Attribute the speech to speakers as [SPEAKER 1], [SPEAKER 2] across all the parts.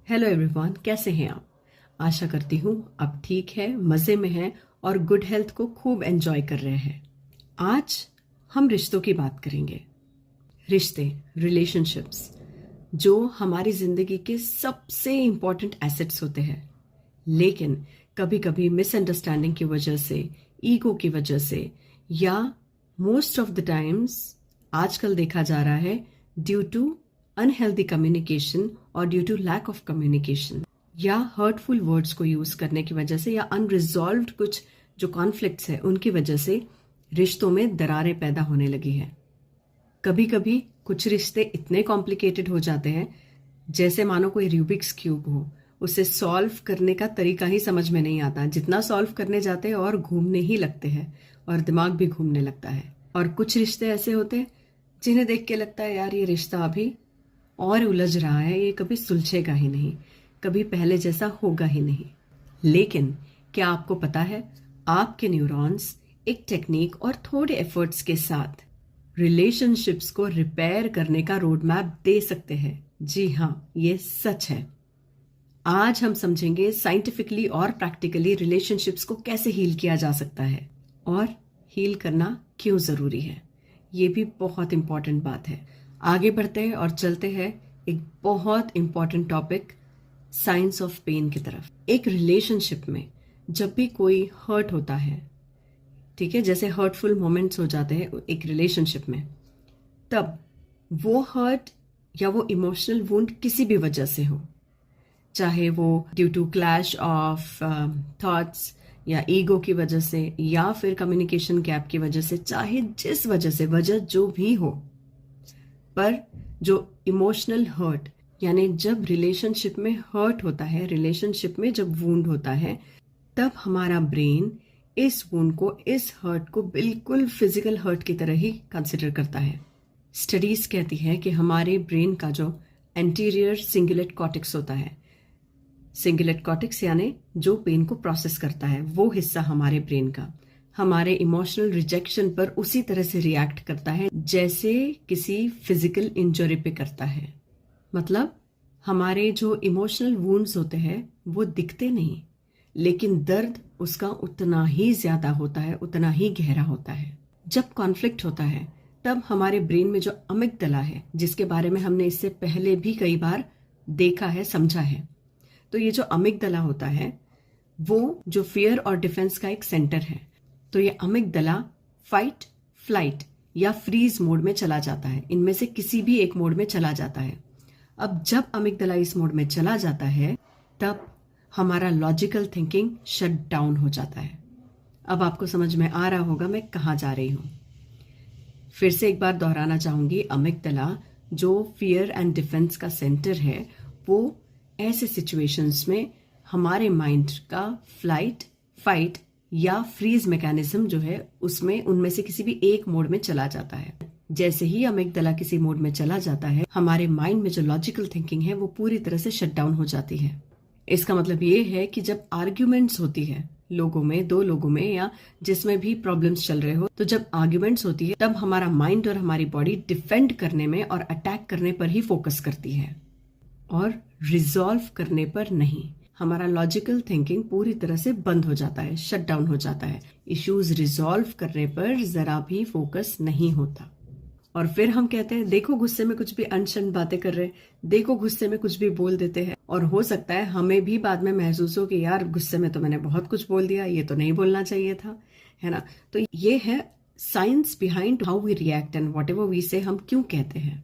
[SPEAKER 1] Hello everyone, कैसे हैं आप। आशा करती हूँ आप ठीक है, मज़े में हैं और गुड हेल्थ को खूब एंजॉय कर रहे हैं। आज हम रिश्तों की बात करेंगे। रिश्ते, रिलेशनशिप्स जो हमारी ज़िंदगी के सबसे इम्पॉर्टेंट एसेट्स होते हैं, लेकिन कभी कभी मिसअंडरस्टैंडिंग की वजह से, ईगो की वजह से, या मोस्ट ऑफ द टाइम्स आजकल देखा जा रहा है ड्यू टू अनहेल्दी कम्युनिकेशन और due to lack of communication या हर्टफुल वर्ड्स को यूज करने की वजह से या अनरिजॉल्व्ड कुछ जो कॉन्फ्लिक्ट्स है उनकी वजह से रिश्तों में दरारें पैदा होने लगी हैं। कभी कभी कुछ रिश्ते इतने कॉम्प्लिकेटेड हो जाते हैं जैसे मानो कोई रूबिक्स क्यूब हो, उसे सॉल्व करने का तरीका ही समझ में नहीं आता। जितना सॉल्व करने जाते हैं और घूमने ही लगते हैं और दिमाग भी घूमने लगता है। और कुछ रिश्ते ऐसे होते हैं जिन्हें देख के लगता है यार ये रिश्ता अभी और उलझ रहा है, ये कभी सुलझेगा ही नहीं, कभी पहले जैसा होगा ही नहीं। लेकिन क्या आपको पता है, आपके न्यूरॉन्स एक टेक्निक और थोड़े एफर्ट्स के साथ रिलेशनशिप्स को रिपेयर करने का रोड मैप दे सकते हैं। जी हाँ, ये सच है। आज हम समझेंगे साइंटिफिकली और प्रैक्टिकली रिलेशनशिप्स को कैसे हील किया जा सकता है और हील करना क्यों जरूरी है। ये भी बहुत इंपॉर्टेंट बात है। आगे बढ़ते हैं और चलते हैं एक बहुत important topic, science of pain की तरफ। एक रिलेशनशिप में जब भी कोई हर्ट होता है, ठीक है, जैसे हर्टफुल मोमेंट्स हो जाते हैं एक रिलेशनशिप में, तब वो हर्ट या वो इमोशनल वुंड किसी भी वजह से हो, चाहे वो due to clash of thoughts या ईगो की वजह से या फिर कम्युनिकेशन गैप की वजह से, चाहे जिस वजह से, वजह जो भी हो, पर जो इमोशनल हर्ट यानी जब रिलेशनशिप में हर्ट होता है, रिलेशनशिप में जब वुंड होता है, तब हमारा ब्रेन इस वुंड को, इस हर्ट को बिल्कुल फिजिकल हर्ट की तरह ही कंसिडर करता है। स्टडीज कहती है कि हमारे ब्रेन का जो एंटीरियर सिंगुलेट कॉर्टेक्स होता है, सिंगुलेट कॉर्टेक्स यानी जो पेन को प्रोसेस करता है, वो हिस्सा हमारे ब्रेन का हमारे इमोशनल रिजेक्शन पर उसी तरह से रिएक्ट करता है जैसे किसी फिजिकल इंजरी पे करता है। मतलब हमारे जो इमोशनल वुंड्स होते हैं वो दिखते नहीं, लेकिन दर्द उसका उतना ही ज्यादा होता है, उतना ही गहरा होता है। जब कॉन्फ्लिक्ट होता है तब हमारे ब्रेन में जो अमिगडाला है, जिसके बारे में हमने इससे पहले भी कई बार देखा है, समझा है, तो ये जो अमिगडाला होता है वो जो फियर और डिफेंस का एक सेंटर है। तो ये अमिगडाला फाइट, फ्लाइट या फ्रीज मोड में चला जाता है। इनमें से किसी भी एक मोड में चला जाता है। अब जब अमिगडाला इस मोड में चला जाता है तब हमारा लॉजिकल थिंकिंग शट डाउन हो जाता है। अब आपको समझ में आ रहा होगा मैं कहाँ जा रही हूँ। फिर से एक बार दोहराना चाहूंगी, अमिगडाला जो फियर एंड डिफेंस का सेंटर है, वो ऐसे सिचुएशंस में हमारे माइंड का फ्लाइट, फाइट या फ्रीज मैकेनिज्म जो है उसमें उनमें से किसी भी एक मोड में चला जाता है। जैसे ही अमिगडाला किसी मोड में चला जाता है, हमारे माइंड में जो लॉजिकल थिंकिंग है वो पूरी तरह से शट डाउन हो जाती है। इसका मतलब ये है कि जब आर्ग्यूमेंट्स होती है लोगों में, दो लोगों में या जिसमें भी प्रॉब्लम्स चल रहे हो, तो जब आर्ग्यूमेंट्स होती है तब हमारा माइंड और हमारी बॉडी डिफेंड करने में और अटैक करने पर ही फोकस करती है और रिजॉल्व करने पर नहीं। हमारा लॉजिकल थिंकिंग पूरी तरह से बंद हो जाता है, शट डाउन हो जाता है। इश्यूज रिजॉल्व करने पर जरा भी फोकस नहीं होता। और फिर हम कहते हैं देखो गुस्से में कुछ भी अनशन बातें कर रहे हैं, देखो गुस्से में कुछ भी बोल देते हैं। और हो सकता है हमें भी बाद में महसूस हो कि यार गुस्से में तो मैंने बहुत कुछ बोल दिया, ये तो नहीं बोलना चाहिए था, है ना। तो ये है science behind how we react and whatever we say, हम क्यों कहते हैं।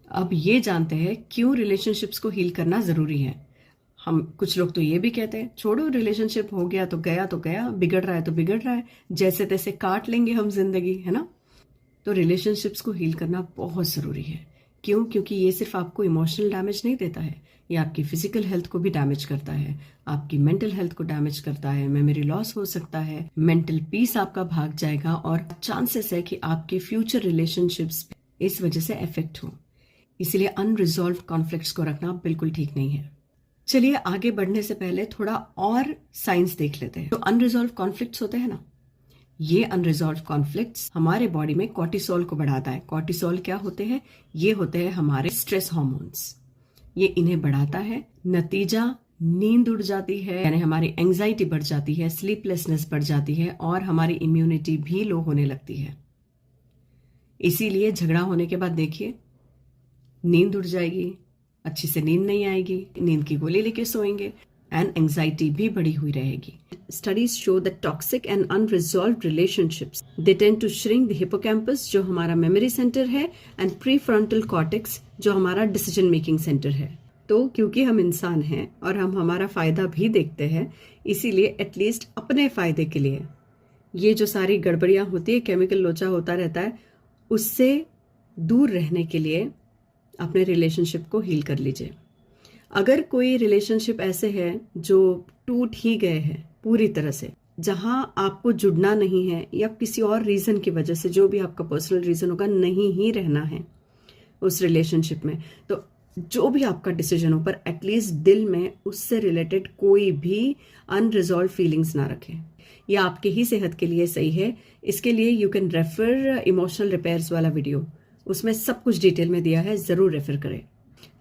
[SPEAKER 1] अब ये जानते हैं क्यों रिलेशनशिप्स को हील करना जरूरी है। हम कुछ लोग तो ये भी कहते हैं छोड़ो, रिलेशनशिप हो गया तो गया, बिगड़ रहा है तो बिगड़ रहा है, जैसे तैसे काट लेंगे हम जिंदगी, है ना। तो रिलेशनशिप्स को हील करना बहुत जरूरी है। क्यों? क्योंकि ये सिर्फ आपको इमोशनल डैमेज नहीं देता है, ये आपकी फिजिकल हेल्थ को भी डैमेज करता है, आपकी मेंटल हेल्थ को डैमेज करता है, मेमोरी लॉस हो सकता है, मेंटल पीस आपका भाग जाएगा और चांसेस है कि आपके फ्यूचर रिलेशनशिप्स इस वजह से इफेक्ट हो। इसलिए अनरिजॉल्व कॉन्फ्लिक्ट्स को रखना बिल्कुल ठीक नहीं है। चलिए आगे बढ़ने से पहले थोड़ा और साइंस देख लेते हैं। जो अनरिजॉल्व कॉन्फ्लिक्ट्स होते हैं ना, ये अनरिजॉल्व कॉन्फ्लिक्ट्स हमारे बॉडी में कॉर्टिसोल को बढ़ाता है। कॉर्टिसोल क्या होते हैं? ये होते हैं हमारे स्ट्रेस हार्मोन्स। ये इन्हें बढ़ाता है। नतीजा नींद उड़ जाती है, यानी हमारी एंजाइटी बढ़ जाती है, स्लीपलेसनेस बढ़ जाती है और हमारी इम्यूनिटी भी लो होने लगती है। इसीलिए झगड़ा होने के बाद देखिए नींद उड़ जाएगी, अच्छी से नींद नहीं आएगी, नींद की गोली लेके सोएंगे एंड एंजाइटी भी बढ़ी हुई रहेगी। Studies show that toxic and unresolved relationships they tend to shrink the hippocampus जो हमारा memory center है and prefrontal cortex जो हमारा decision making center है। तो क्योंकि हम इंसान हैं और हम हमारा फायदा भी देखते हैं, इसीलिए एटलीस्ट अपने फायदे के लिए ये जो सारी गड़बड़ियां होती है, केमिकल लोचा होता रहता है, उससे दूर रहने के लिए अपने रिलेशनशिप को हील कर लीजिए। अगर कोई रिलेशनशिप ऐसे है जो टूट ही गए हैं पूरी तरह से, जहां आपको जुड़ना नहीं है या किसी और रीजन की वजह से, जो भी आपका पर्सनल रीजन होगा, नहीं ही रहना है उस रिलेशनशिप में, तो जो भी आपका डिसीजन हो, पर एटलीस्ट दिल में उससे रिलेटेड कोई भी अनरिजॉल्व फीलिंग्स ना रखें। ये आपके ही सेहत के लिए सही है। इसके लिए you can refer emotional repairs वाला वीडियो, उसमें सब कुछ डिटेल में दिया है, जरूर रेफर करें।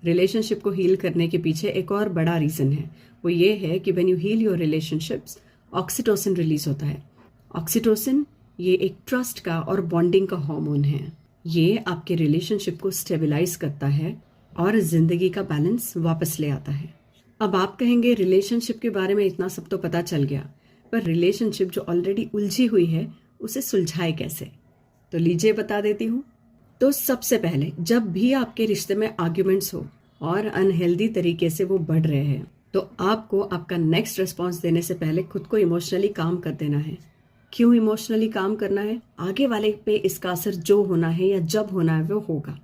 [SPEAKER 1] रिलेशनशिप को हील करने के पीछे एक और बड़ा रीजन है, वो ये है कि when you heal your relationships, oxytocin release होता है। ऑक्सीटोसिन ये एक ट्रस्ट का और बॉन्डिंग का हार्मोन है। ये आपके रिलेशनशिप को स्टेबलाइज करता है और जिंदगी का बैलेंस वापस ले आता है। अब आप कहेंगे रिलेशनशिप के बारे में इतना सब तो पता चल गया, पर रिलेशनशिप जो ऑलरेडी उलझी हुई है उसे सुलझाए कैसे? तो लीजिए बता देती हूँ। तो सबसे पहले, जब भी आपके रिश्ते में आर्ग्यूमेंट्स हो और अनहेल्दी तरीके से वो बढ़ रहे हैं, तो आपको आपका नेक्स्ट रिस्पॉन्स देने से पहले खुद को इमोशनली काम कर देना है। क्यों इमोशनली काम करना है? आगे वाले पे इसका असर जो होना है या जब होना है वो होगा,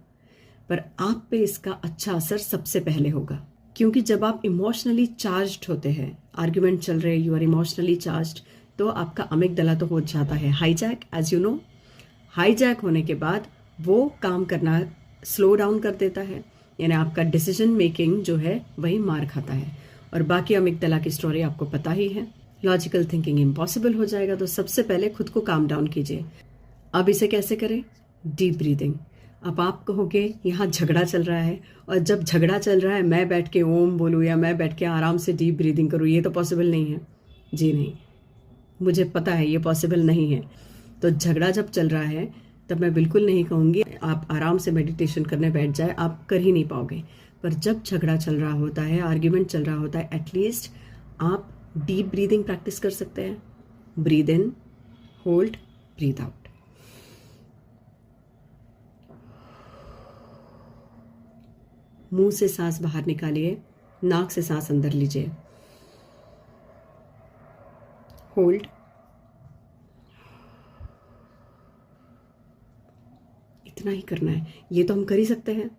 [SPEAKER 1] पर आप पे इसका अच्छा असर सबसे पहले होगा। क्योंकि जब आप इमोशनली चार्ज्ड होते हैं, आर्ग्यूमेंट चल रहे, यू आर इमोशनली चार्ज्ड, तो आपका अमिगडाला तो हो जाता है hijack, as you know. Hijack होने के बाद वो काम करना स्लो डाउन कर देता है, यानी आपका डिसीजन मेकिंग जो है वही मार खाता है। और बाकी अमिगडाला की स्टोरी आपको पता ही है। लॉजिकल थिंकिंग इम्पॉसिबल हो जाएगा। तो सबसे पहले खुद को काम डाउन कीजिए। अब इसे कैसे करें? Deep breathing. अब आप कहोगे यहाँ झगड़ा चल रहा है, और जब झगड़ा चल रहा है मैं बैठ के ओम बोलूँ या मैं बैठ के आराम से डीप ब्रीदिंग करूँ, ये तो पॉसिबल नहीं है। जी नहीं, मुझे पता है ये पॉसिबल नहीं है। तो झगड़ा जब चल रहा है तब मैं बिल्कुल नहीं कहूँगी आप आराम से मेडिटेशन करने बैठ जाए, आप कर ही नहीं पाओगे। पर जब झगड़ा चल रहा होता है, आर्ग्यूमेंट चल रहा होता है, एटलीस्ट आप डीप ब्रीदिंग प्रैक्टिस कर सकते हैं। Breathe in, hold, breathe out. मुंह से सांस बाहर निकालिए, नाक से सांस अंदर लीजिए, होल्ड, इतना ही करना है। ये तो हम कर ही सकते हैं,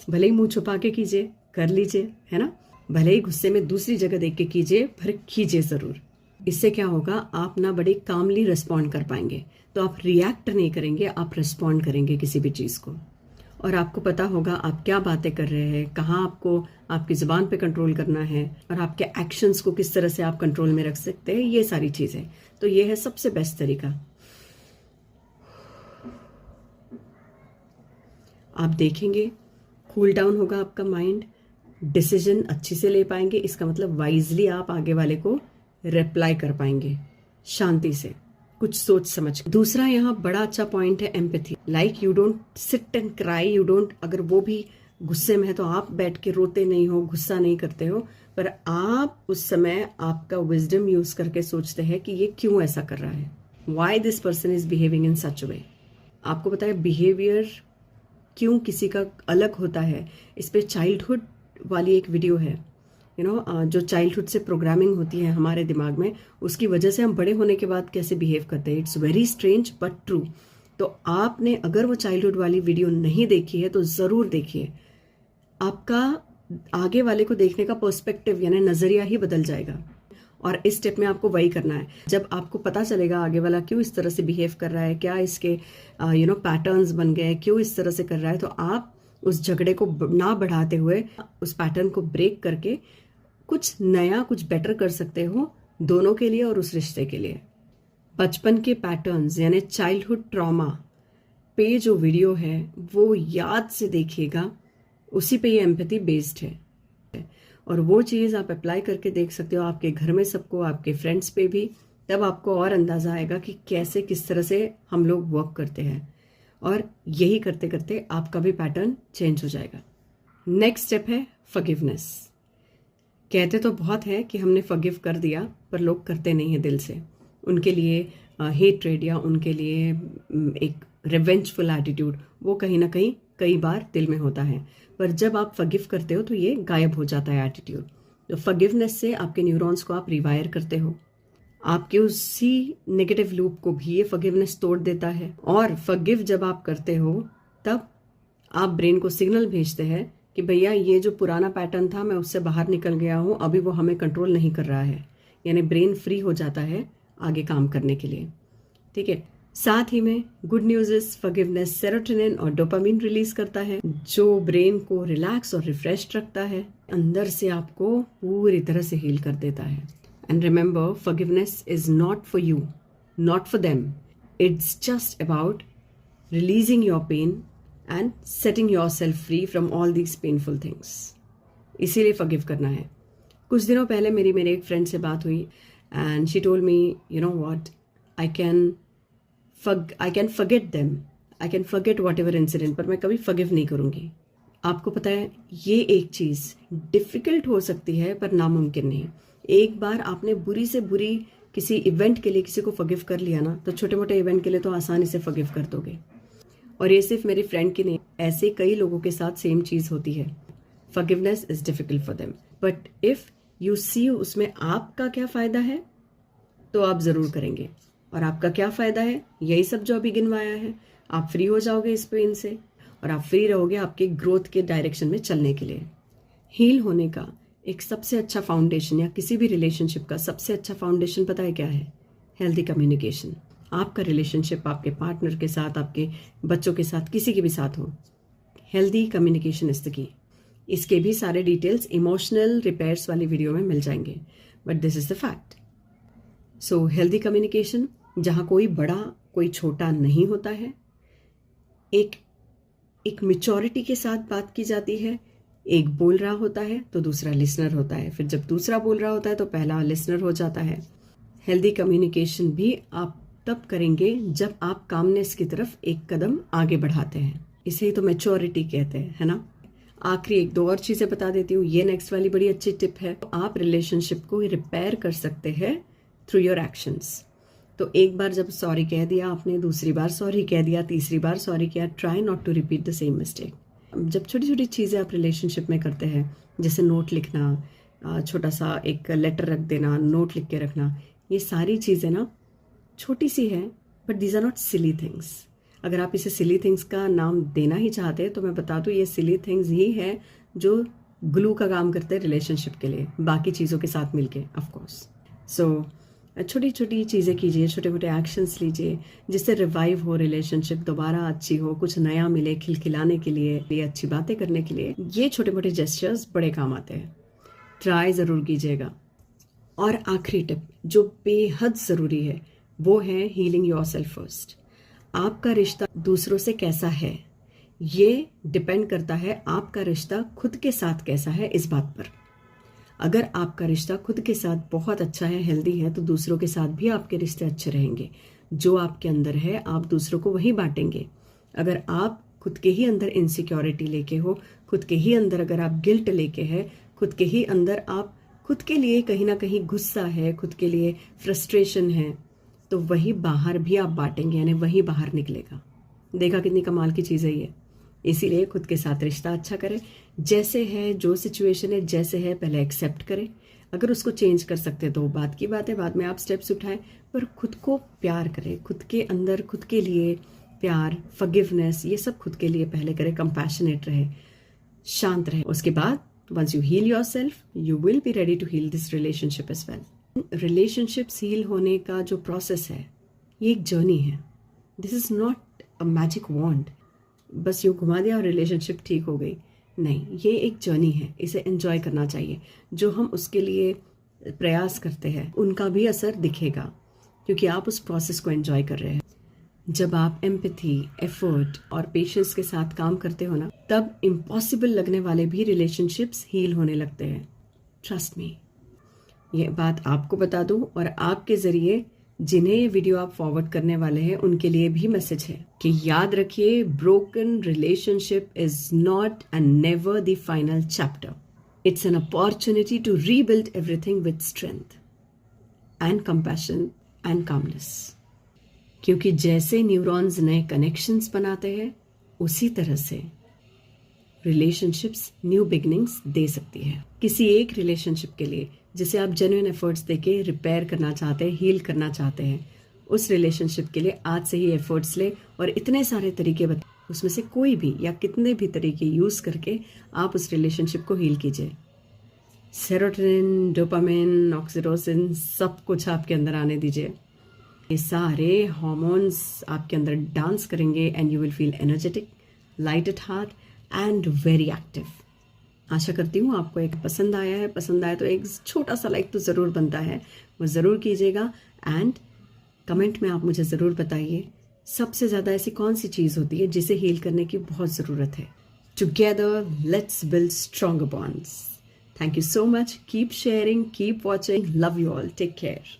[SPEAKER 1] भले ही मुंह छुपा के कीजिए, कर लीजिए, है ना। भले ही गुस्से में दूसरी जगह देख के कीजिए, पर कीजिए जरूर। इससे क्या होगा, आप ना बड़े कामली रिस्पॉन्ड कर पाएंगे। तो आप रिएक्ट नहीं करेंगे, आप रिस्पॉन्ड करेंगे किसी भी चीज को। और आपको पता होगा आप क्या बातें कर रहे हैं, कहाँ आपको आपकी जुबान पे कंट्रोल करना है, और आपके एक्शंस को किस तरह से आप कंट्रोल में रख सकते हैं, ये सारी चीजें। तो ये है सबसे बेस्ट तरीका। आप देखेंगे कूल डाउन होगा आपका माइंड, डिसीजन अच्छी से ले पाएंगे। इसका मतलब वाइजली आप आगे वाले को रिप्लाई कर पाएंगे, शांति से, कुछ सोच समझ। दूसरा यहाँ बड़ा अच्छा पॉइंट है empathy. Like you don't sit and cry, you don't, अगर वो भी गुस्से में है तो आप बैठ के रोते नहीं हो, गुस्सा नहीं करते हो, पर आप उस समय आपका विजडम यूज करके सोचते हैं कि ये क्यों ऐसा कर रहा है, why this person is behaving in such way. आपको पता है बिहेवियर क्यों किसी का अलग होता है, इस पे चाइल्डहुड वाली एक वीडियो है। जो चाइल्डहुड से प्रोग्रामिंग होती है हमारे दिमाग में, उसकी वजह से हम बड़े होने के बाद कैसे बिहेव करते हैं। It's very strange but true. तो आपने अगर वो चाइल्डहुड वाली वीडियो नहीं देखी है तो जरूर देखिए। आपका आगे वाले को देखने का पर्सपेक्टिव यानी नजरिया ही बदल जाएगा। और इस स्टेप में आपको वही करना है। जब आपको पता चलेगा आगे वाला क्यों इस तरह से बिहेव कर रहा है, क्या इसके पैटर्न्स बन गए, क्यों इस तरह से कर रहा है, तो आप उस झगड़े को ना बढ़ाते हुए उस पैटर्न को ब्रेक करके कुछ नया, कुछ बेटर कर सकते हो दोनों के लिए और उस रिश्ते के लिए। बचपन के पैटर्न्स यानी चाइल्डहुड ट्रॉमा पे जो वीडियो है वो याद से देखिएगा, उसी पे ये एम्पैथी बेस्ड है। और वो चीज़ आप अप्लाई करके देख सकते हो आपके घर में सबको, आपके फ्रेंड्स पे भी। तब आपको और अंदाज़ा आएगा कि कैसे किस तरह से हम लोग वर्क करते हैं, और यही करते करते आपका भी पैटर्न चेंज हो जाएगा। नेक्स्ट स्टेप है फॉरगिवनेस। कहते तो बहुत है कि हमने फॉरगिव कर दिया, पर लोग करते नहीं हैं दिल से। उनके लिए हेट्रेड या उनके लिए एक रिवेंजफुल एटीट्यूड वो कहीं ना कहीं कई बार दिल में होता है, पर जब आप फॉरगिव करते हो तो ये गायब हो जाता है एटीट्यूड। तो फॉरगिवनेस से आपके न्यूरॉन्स को आप रिवायर करते हो, आपके उसी नेगेटिव लूप को भी ये फॉरगिवनेस तोड़ देता है। और फॉरगिव जब आप करते हो तब आप ब्रेन को सिग्नल भेजते हैं कि भैया ये जो पुराना पैटर्न था मैं उससे बाहर निकल गया हूँ, अभी वो हमें कंट्रोल नहीं कर रहा है। यानी ब्रेन फ्री हो जाता है आगे काम करने के लिए। ठीक है, साथ ही में good news is forgiveness serotonin और डोपामिन रिलीज करता है, जो ब्रेन को रिलैक्स और रिफ्रेश्ड रखता है, अंदर से आपको पूरी तरह से हील कर देता है। And remember, forgiveness is not for you, not for them, it's just about releasing your pain and setting yourself free from all these painful things. इसीलिए फॉरगिव करना है। कुछ दिनों पहले मेरी एक फ्रेंड से बात हुई and she told me, you know what, I can forget them, I can forget whatever incident, पर मैं कभी forgive नहीं करूँगी। आपको पता है ये एक चीज़ डिफ़िकल्ट हो सकती है पर नामुमकिन नहीं। एक बार आपने बुरी से बुरी किसी इवेंट के लिए किसी को forgive कर लिया ना, तो छोटे मोटे इवेंट के लिए तो आसानी से forgive कर दोगे। और ये सिर्फ मेरी फ्रेंड की नहीं, ऐसे कई लोगों के साथ सेम चीज़ होती है। Forgiveness is difficult for them, but if you see उसमें आपका क्या फ़ायदा है तो आप ज़रूर करेंगे। और आपका क्या फ़ायदा है, यही सब जो अभी गिनवाया है। आप फ्री हो जाओगे इस पेन से और आप फ्री रहोगे आपके ग्रोथ के डायरेक्शन में चलने के लिए। हील होने का एक सबसे अच्छा फाउंडेशन, या किसी भी रिलेशनशिप का सबसे अच्छा फाउंडेशन पता है क्या है? Healthy communication. आपका रिलेशनशिप आपके पार्टनर के साथ, आपके बच्चों के साथ, किसी के भी साथ हो, healthy communication is the key. इसके भी सारे डिटेल्स इमोशनल रिपेयर्स वाली वीडियो में मिल जाएंगे, but this is the fact. So healthy communication, जहाँ कोई बड़ा कोई छोटा नहीं होता है, एक मैच्योरिटी के साथ बात की जाती है। एक बोल रहा होता है तो दूसरा लिसनर होता है, फिर जब दूसरा बोल रहा होता है तो पहला लिसनर हो जाता है। हेल्दी कम्युनिकेशन भी आप तब करेंगे जब आप कामनेस की तरफ एक कदम आगे बढ़ाते हैं। इसे ही तो मैच्योरिटी कहते हैं, है ना। आखिरी एक दो और चीज़ें बता देती हूँ। ये नेक्स्ट वाली बड़ी अच्छी टिप है। आप रिलेशनशिप को रिपेयर कर सकते हैं थ्रू योर एक्शंस। तो एक बार जब सॉरी कह दिया आपने, दूसरी बार सॉरी कह दिया, तीसरी बार सॉरी किया, try not to repeat the same mistake. जब छोटी छोटी चीज़ें आप रिलेशनशिप में करते हैं, जैसे नोट लिखना, छोटा सा एक लेटर रख देना, नोट लिख के रखना, ये सारी चीज़ें ना छोटी सी है, but these are not silly things. अगर आप इसे सिली थिंग्स का नाम देना ही चाहते हैं तो मैं बता दूँ, ये सिली थिंग्स ही है जो ग्लू का काम करते हैं रिलेशनशिप के लिए, बाकी चीज़ों के साथ मिलके, ऑफ कोर्स। सो छोटी छोटी चीज़ें कीजिए, छोटे मोटे एक्शंस लीजिए, जिससे रिवाइव हो रिलेशनशिप, दोबारा अच्छी हो, कुछ नया मिले खिलखिलाने के लिए, अच्छी बातें करने के लिए। ये छोटे मोटे जेस्चर्स बड़े काम आते हैं, ट्राई ज़रूर कीजिएगा। और आखिरी टिप जो बेहद ज़रूरी है वो है हीलिंग योरसेल्फ फर्स्ट। आपका रिश्ता दूसरों से कैसा है, ये डिपेंड करता है आपका रिश्ता खुद के साथ कैसा है इस बात पर। अगर आपका रिश्ता खुद के साथ बहुत अच्छा है, हेल्दी है, तो दूसरों के साथ भी आपके रिश्ते अच्छे रहेंगे। जो आपके अंदर है आप दूसरों को वही बांटेंगे। अगर आप खुद के ही अंदर इनसिक्योरिटी लेके हो, खुद के ही अंदर अगर आप गिल्ट लेके है, खुद के ही अंदर आप खुद के लिए कहीं ना कहीं गुस्सा है, खुद के लिए फ्रस्ट्रेशन है, तो वही बाहर भी आप बांटेंगे, यानी वही बाहर निकलेगा। देखा कितनी कमाल की चीज़ है ये। इसीलिए खुद के साथ रिश्ता अच्छा करें, जैसे है, जो सिचुएशन है जैसे है, पहले एक्सेप्ट करें। अगर उसको चेंज कर सकते तो बात की बात है, बाद में आप स्टेप्स उठाएं, पर खुद को प्यार करें। खुद के अंदर खुद के लिए प्यार, फॉरगिवनेस, ये सब खुद के लिए पहले करें। कंपैशनेट रहे, शांत रहे। उसके बाद once you heal yourself, you will be ready to heal this relationship as well. Relationships heal होने का जो प्रोसेस है, ये एक जर्नी है। This is not a magic wand, बस यूँ घुमा दिया और रिलेशनशिप ठीक हो गई। नहीं, ये एक जर्नी है, इसे एंजॉय करना चाहिए। जो हम उसके लिए प्रयास करते हैं उनका भी असर दिखेगा, क्योंकि आप उस प्रोसेस को एंजॉय कर रहे हैं। जब आप एम्पैथी, एफर्ट और पेशेंस के साथ काम करते हो ना, तब इम्पॉसिबल लगने वाले भी रिलेशनशिप्स हील होने लगते हैं। ट्रस्ट मी, ये बात आपको बता दूं और आपके जरिए जिन्हें ये वीडियो आप फॉरवर्ड करने वाले हैं उनके लिए भी मैसेज है कि याद रखिए, broken relationship is not and never the final chapter. It's an opportunity to rebuild everything with strength and compassion and calmness. क्योंकि जैसे न्यूरॉन्स नए कनेक्शंस बनाते हैं, उसी तरह से रिलेशनशिप्स न्यू बिगनिंग्स दे सकती है। किसी एक रिलेशनशिप के लिए जिसे आप जेन्युइन एफर्ट्स देके रिपेयर करना चाहते हैं, हील करना चाहते हैं, उस रिलेशनशिप के लिए आज से ही एफर्ट्स ले और इतने सारे तरीके बता, उसमें से कोई भी या कितने भी तरीके यूज करके आप उस रिलेशनशिप को हील कीजिए। सेरोटोनिन, डोपामिन, ऑक्सीटोसिन, सब कुछ आपके अंदर आने दीजिए। ये सारे हार्मोन्स आपके अंदर डांस करेंगे and you will feel energetic, light at heart and very active. आशा करती हूँ आपको एक पसंद आया है। पसंद आया तो एक छोटा सा लाइक तो ज़रूर बनता है, वो ज़रूर कीजिएगा। एंड कमेंट में आप मुझे ज़रूर बताइए सबसे ज़्यादा ऐसी कौन सी चीज़ होती है जिसे हील करने की बहुत ज़रूरत है। Together let's build stronger bonds. Thank you so much. Keep sharing, keep watching. Love you all. Take care.